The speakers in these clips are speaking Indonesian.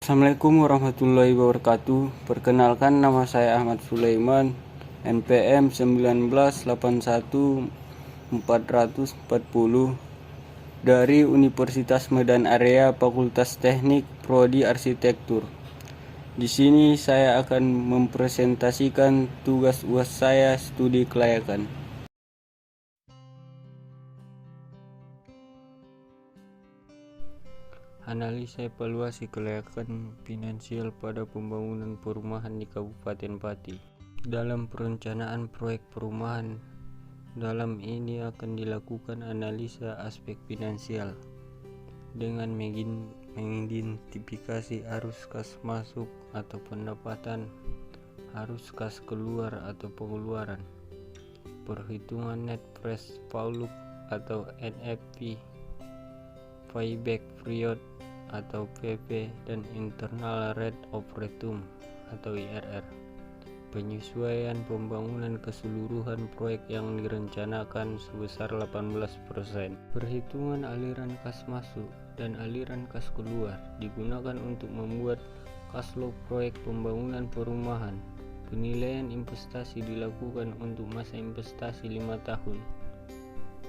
Assalamualaikum warahmatullahi wabarakatuh. Perkenalkan, nama saya Ahmad Sulaiman, NPM 1981440 dari Universitas Medan Area Fakultas Teknik Prodi Arsitektur. Di sini saya akan mempresentasikan tugas UAS saya studi kelayakan. Analisa evaluasi kelayakan finansial pada pembangunan perumahan di Kabupaten Pati. Dalam perencanaan proyek perumahan, dalam ini akan dilakukan analisa aspek finansial dengan mengidentifikasi arus kas masuk atau pendapatan, arus kas keluar atau pengeluaran, perhitungan net present value atau NFP, payback period atau PP, dan internal rate of return atau IRR. Penyesuaian pembangunan keseluruhan proyek yang direncanakan sebesar 18%. Perhitungan aliran kas masuk dan aliran kas keluar digunakan untuk membuat cash flow proyek pembangunan perumahan. Penilaian investasi dilakukan untuk masa investasi 5 tahun.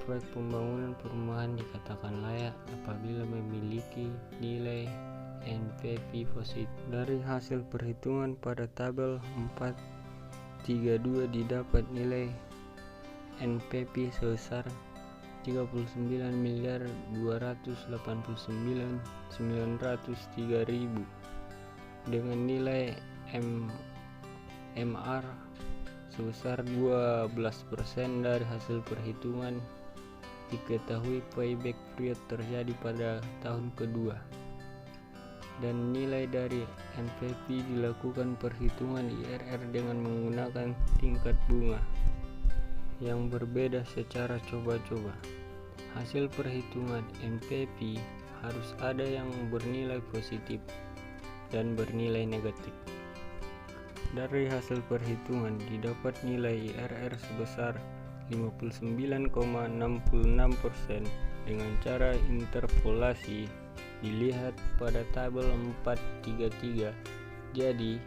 Proyek pembangunan perumahan dikatakan layak apabila memiliki nilai NPV positif. Dari hasil perhitungan pada tabel 432 didapat nilai NPV sebesar 39.289.903.000 dengan nilai MR sebesar 12% dari hasil perhitungan. Diketahui payback period terjadi pada tahun kedua dan nilai dari NPV dilakukan perhitungan IRR dengan menggunakan tingkat bunga yang berbeda secara coba-coba. Hasil perhitungan NPV harus ada yang bernilai positif dan bernilai negatif. Dari hasil perhitungan didapat nilai IRR sebesar 59,66% dengan cara interpolasi dilihat pada tabel 433. Jadi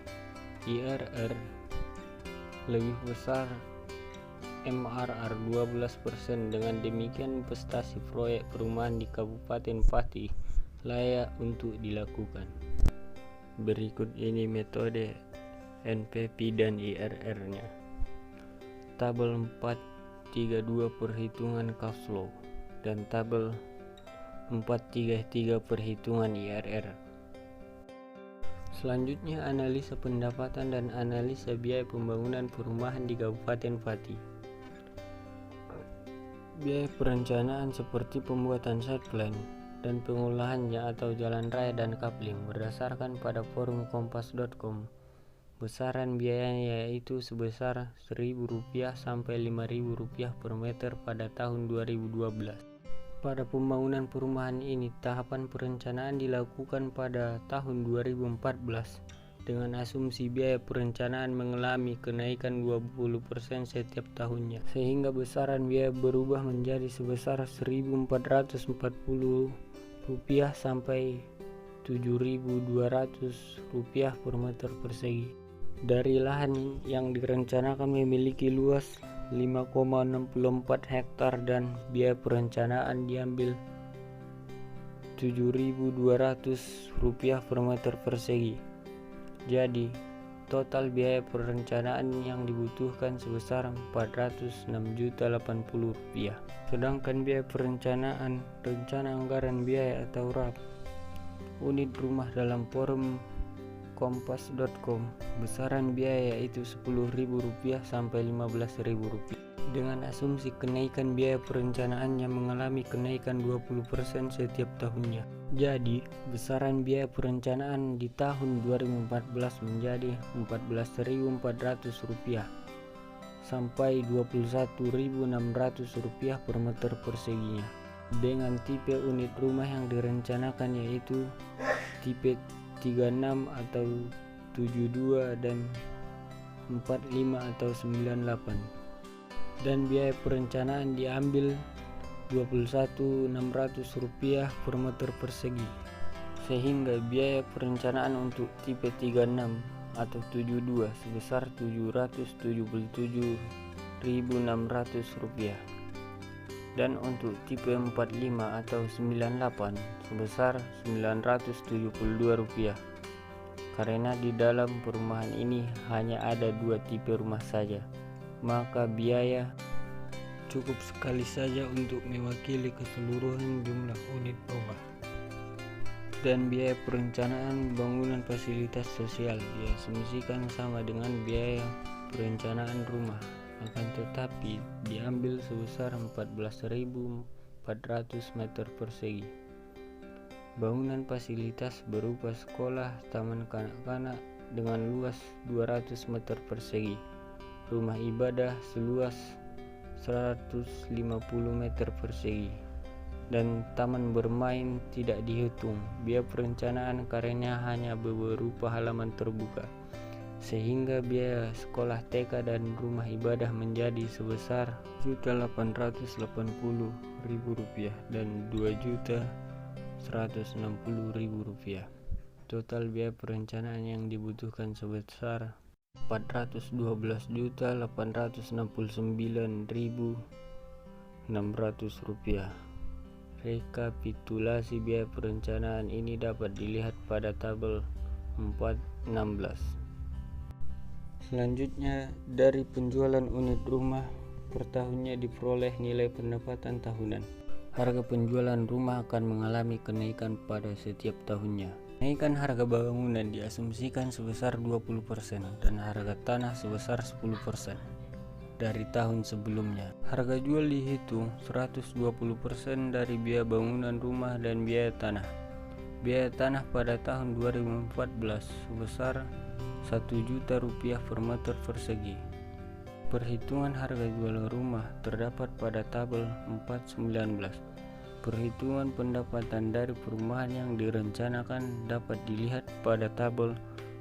IRR lebih besar MRR 12%. Dengan demikian investasi proyek perumahan di Kabupaten Pati layak untuk dilakukan. Berikut ini metode NPV dan IRR-nya. Tabel 432 perhitungan cash flow dan tabel 433 perhitungan IRR. Selanjutnya analisa pendapatan dan analisa biaya pembangunan perumahan di Kabupaten Pati. Biaya perencanaan seperti pembuatan site plan dan pengolahannya atau jalan raya dan kapling berdasarkan pada forum kompas.com. Besaran biayanya yaitu sebesar Rp1.000 sampai Rp5.000 per meter pada tahun 2012. Pada pembangunan perumahan ini, tahapan perencanaan dilakukan pada tahun 2014 dengan asumsi biaya perencanaan mengalami kenaikan 20% setiap tahunnya, sehingga besaran biaya berubah menjadi sebesar Rp1.440 sampai Rp7.200 per meter persegi. Dari lahan yang direncanakan memiliki luas 5,64 hektar dan biaya perencanaan diambil Rp7.200 per meter persegi. Jadi total biaya perencanaan yang dibutuhkan sebesar Rp406.080. Sedangkan biaya perencanaan rencana anggaran biaya atau RAP unit rumah dalam forum kompas.com, besaran biaya yaitu Rp10.000 sampai Rp15.000 dengan asumsi kenaikan biaya perencanaannya mengalami kenaikan 20% setiap tahunnya. Jadi besaran biaya perencanaan di tahun 2014 menjadi Rp14.400 sampai Rp21.600 per meter perseginya. Dengan tipe unit rumah yang direncanakan yaitu tipe 36 atau 72 dan 45 atau 98, dan biaya perencanaan diambil Rp21.600 per meter persegi. sehingga biaya perencanaan untuk tipe 36 atau 72 sebesar Rp777.600 dan untuk tipe 45 atau 98 sebesar Rp972. Karena di dalam perumahan ini hanya ada 2 tipe rumah saja, maka biaya cukup sekali saja untuk mewakili keseluruhan jumlah unit rumah. Dan biaya perencanaan bangunan fasilitas sosial diasumsikan sama dengan biaya perencanaan rumah, akan tetapi diambil sebesar 14.400 meter persegi. Bangunan fasilitas berupa sekolah, taman kanak-kanak dengan luas 200 meter persegi, rumah ibadah seluas 150 meter persegi, dan taman bermain tidak dihitung biaya perencanaan karena hanya berupa halaman terbuka, sehingga biaya sekolah TK dan rumah ibadah menjadi sebesar Rp1.880.000 dan Rp2.160.000. Total biaya perencanaan yang dibutuhkan sebesar Rp412.869.600. Rekapitulasi biaya perencanaan ini dapat dilihat pada tabel 4.16. Selanjutnya, dari penjualan unit rumah per tahunnya diperoleh nilai pendapatan tahunan. Harga penjualan rumah akan mengalami kenaikan pada setiap tahunnya. Kenaikan harga bangunan diasumsikan sebesar 20% dan harga tanah sebesar 10% dari tahun sebelumnya. Harga jual dihitung 120% dari biaya bangunan rumah dan biaya tanah. Biaya tanah pada tahun 2014 sebesar Rp1 juta per meter persegi. Perhitungan harga jual rumah terdapat pada tabel 4.19. Perhitungan pendapatan dari perumahan yang direncanakan dapat dilihat pada tabel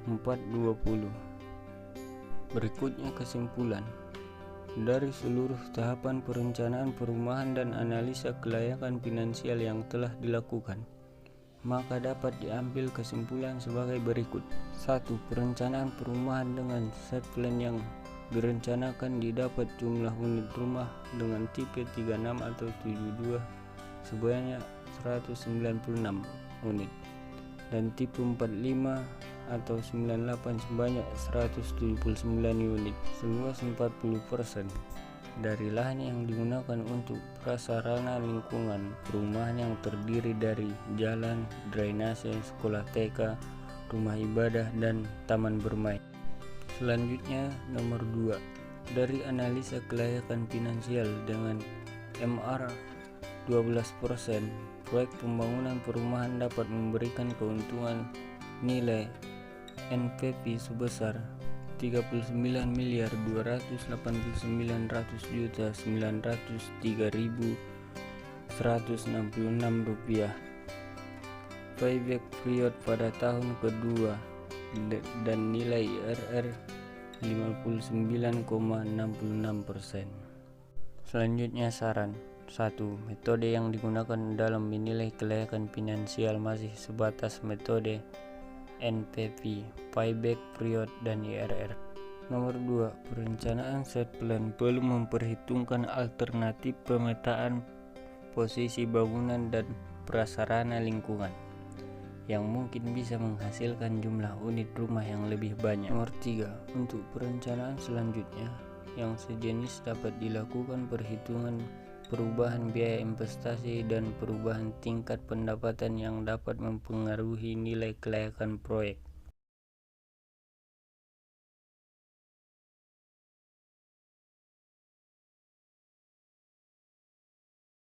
4.20. Berikutnya kesimpulan. Dari seluruh tahapan perencanaan perumahan dan analisa kelayakan finansial yang telah dilakukan, maka dapat diambil kesimpulan sebagai berikut. 1. Perencanaan perumahan dengan set plan yang direncanakan didapat jumlah unit rumah dengan tipe 36 atau 72 sebanyak 196 unit dan tipe 45 atau 98 sebanyak 179 unit seluas 40% dari lahan yang digunakan untuk prasarana lingkungan perumahan yang terdiri dari jalan, drainase, sekolah TK, rumah ibadah, dan taman bermain. Selanjutnya, nomor 2, dari analisa kelayakan finansial dengan MR 12%, proyek pembangunan perumahan dapat memberikan keuntungan nilai NPV sebesar Rp39.289.903.166. Payback period pada tahun kedua dan nilai IRR 59,66%. Selanjutnya saran. 1. Metode yang digunakan dalam menilai kelayakan finansial masih sebatas metode NPV, payback period, dan IRR. Nomor 2. Perencanaan set plan belum memperhitungkan alternatif pemetaan posisi bangunan dan prasarana lingkungan yang mungkin bisa menghasilkan jumlah unit rumah yang lebih banyak. Nomor 3. Untuk perencanaan selanjutnya yang sejenis dapat dilakukan perhitungan perubahan biaya investasi dan perubahan tingkat pendapatan yang dapat mempengaruhi nilai kelayakan proyek.